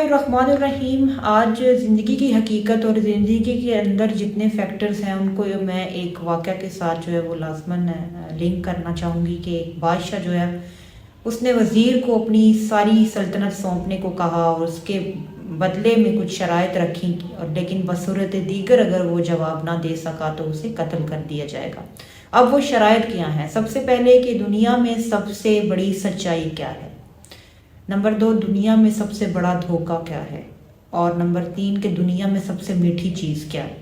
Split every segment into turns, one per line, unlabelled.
बिस्मिल्लाहिर्रहमानिर्रहीम। आज ज़िंदगी की हकीकत और ज़िंदगी के अंदर जितने फैक्टर्स हैं उनको मैं एक वाक़या के साथ जो है वो लाज़मन लिंक करना चाहूँगी कि एक बादशाह जो है उसने वज़ीर को अपनी सारी सल्तनत सौंपने को कहा और उसके बदले में कुछ शराइत रखी, और लेकिन बसूरत दीगर अगर वो जवाब ना दे सका तो उसे कत्ल कर दिया जाएगा। अब वो शराइत क्या हैं? सबसे पहले कि दुनिया में सबसे बड़ी सच्चाई क्या है, नंबर 2 दुनिया में सबसे बड़ा धोखा क्या है, और नंबर 3 कि दुनिया में सबसे मीठी चीज़ क्या है।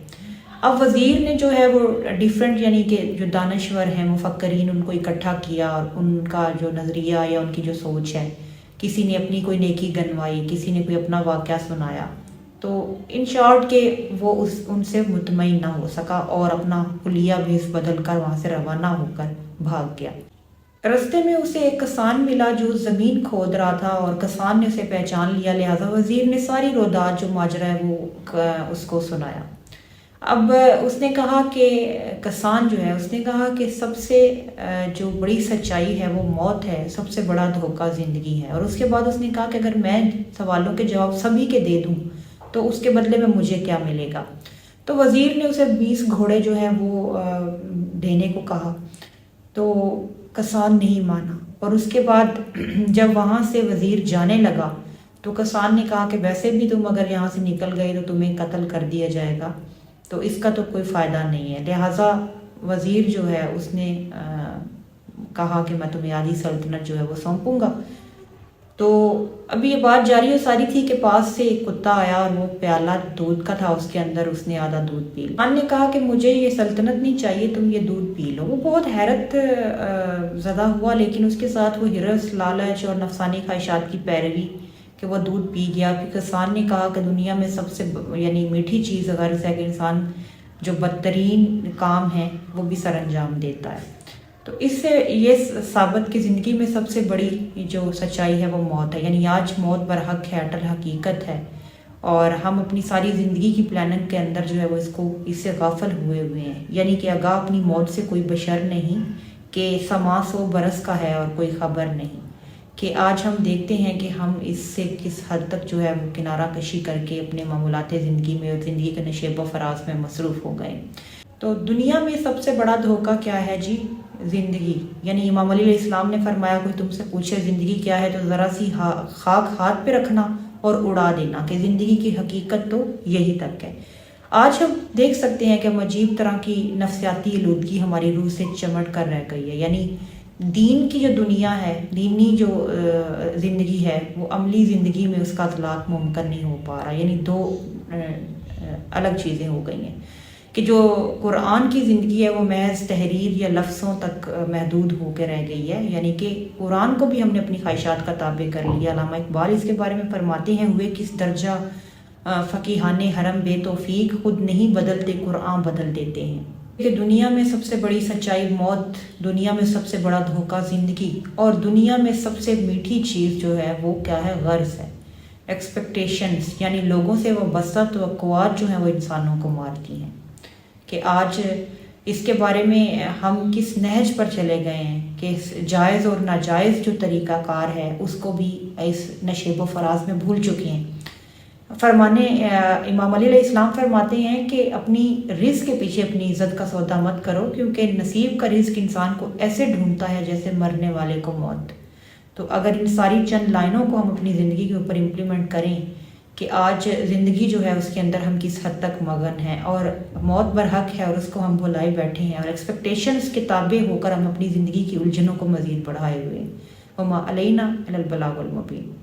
अब वज़ीर ने जो है वो डिफरेंट यानी कि जो दानश्वर हैं मुफक्करीन उनको इकट्ठा किया और उनका जो नज़रिया या उनकी जो सोच है, किसी ने अपनी कोई नेकी गनवाई, किसी ने कोई अपना वाक़या सुनाया, तो इन शॉर्ट के वो उनसे मुतमईन ना हो सका और अपना हुलिया भेस बदल कर वहाँ से रवाना होकर भाग गया। रास्ते में उसे एक किसान मिला जो ज़मीन खोद रहा था और किसान ने उसे पहचान लिया, लिहाजा वज़ीर ने सारी रोदात जो माजरा है वो उसको सुनाया। अब उसने कहा कि किसान जो है उसने कहा कि सबसे जो बड़ी सच्चाई है वो मौत है, सबसे बड़ा धोखा ज़िंदगी है। और उसके बाद उसने कहा कि अगर मैं सवालों के जवाब सभी के दे दूँ तो उसके बदले में मुझे क्या मिलेगा। तो वज़ीर ने उसे 20 घोड़े जो हैं वो देने को कहा, तो किसान नहीं माना। और उसके बाद जब वहाँ से वज़ीर जाने लगा तो किसान ने कहा कि वैसे भी तुम अगर यहाँ से निकल गए तो तुम्हें कत्ल कर दिया जाएगा, तो इसका तो कोई फ़ायदा नहीं है। लिहाजा वज़ीर जो है उसने कहा कि मैं तुम्हें आधी सल्तनत जो है वो सौंपूंगा। तो अभी ये बात जारी हो सारी थी कि पास से एक कुत्ता आया और वो प्याला दूध का था, उसके अंदर उसने आधा दूध पी लिया। खान ने कहा कि मुझे ये सल्तनत नहीं चाहिए, तुम ये दूध पी लो। वो बहुत हैरत ज़दा हुआ, लेकिन उसके साथ वो हिरस, लालच और नफसानी ख्वाहिशात की पैरवी कि वो दूध पी गया। फिर किसान ने कहा कि दुनिया में सबसे यानी मीठी चीज़ गर्ज़ है कि इंसान जो बदतरीन काम है वो भी सर अंजाम देता है। तो इससे ये साबित की ज़िंदगी में सबसे बड़ी जो सच्चाई है वो मौत है, यानी आज मौत बरहक है, अटल हकीकत है। और हम अपनी सारी ज़िंदगी की प्लानिंग के अंदर जो है वो इससे गाफिल हुए हैं, यानी कि आगाह अपनी मौत से कोई बशर नहीं कि समा 100 बरस का है और कोई ख़बर नहीं कि आज हम देखते हैं कि हम इससे किस हद तक जो है वो किनारा कशी करके अपने मामूलात ज़िंदगी में और ज़िंदगी के नशेब व फराज में मसरूफ़ हो गए। तो दुनिया में सबसे बड़ा धोखा क्या है जी? ज़िंदगी। यानी इमाम अली अलैहिस्सलाम ने फरमाया कोई तुमसे पूछे ज़िंदगी क्या है तो ज़रा सी खाक हाथ पे रखना और उड़ा देना कि ज़िंदगी की हकीकत तो यही तक है। आज हम देख सकते हैं कि हम अजीब तरह की नफसियाती आलूदगी हमारी रूह से चमट कर रह गई है। यानी दीन की जो दुनिया है, दीनी जो ज़िंदगी है वो अमली ज़िंदगी में उसका इतलाक़ मुमकिन नहीं हो पा रहा। यानी दो अलग चीज़ें हो गई हैं कि जो कुरान की ज़िंदगी है वो महज तहरीर या लफ्ज़ों तक महदूद होकर रह गई है, यानी कि कुरान को भी हमने अपनी ख्वाहिशात का ताबे कर लिया। अल्लामा इकबाल इसके बारे में फरमाते हैं, हुए किस दर्जा फ़कीहाने हरम बेतौफीक, खुद नहीं बदलते कुरान बदल देते हैं। कि दुनिया में सबसे बड़ी सच्चाई मौत, दुनिया में सबसे बड़ा धोखा ज़िंदगी, और दुनिया में सबसे मीठी चीज़ जो है वो क्या है? गर्ज़ है, एक्सपेक्टेशंस। यानी लोगों से वो बसत तवक्कुआत जो है वो इंसानों को मारती हैं। कि आज इसके बारे में हम किस नहज पर चले गए हैं कि जायज़ और नाजायज़ जो तरीक़ाकार है उसको भी इस नशेब व फराज में भूल चुके हैं। इमाम अली अलैहिस्सलाम फरमाते हैं कि अपनी रिज़्क़ के पीछे अपनी इज़्ज़त का सौदा मत करो, क्योंकि नसीब का रिज़्क़ इंसान को ऐसे ढूंढता है जैसे मरने वाले को मौत। तो अगर इन सारी चंद लाइनों को हम अपनी ज़िंदगी के ऊपर इम्प्लीमेंट करें कि आज ज़िंदगी जो है उसके अंदर हम किस हद तक मगन हैं और मौत बरहक है और उसको हम भुलाए बैठे हैं, और एक्सपेक्टेशंस के ताबे होकर हम अपनी ज़िंदगी की उलझनों को मज़ीद बढ़ाए हुए हैं। वमा अलैना इल्लल बलागुल मुबीन।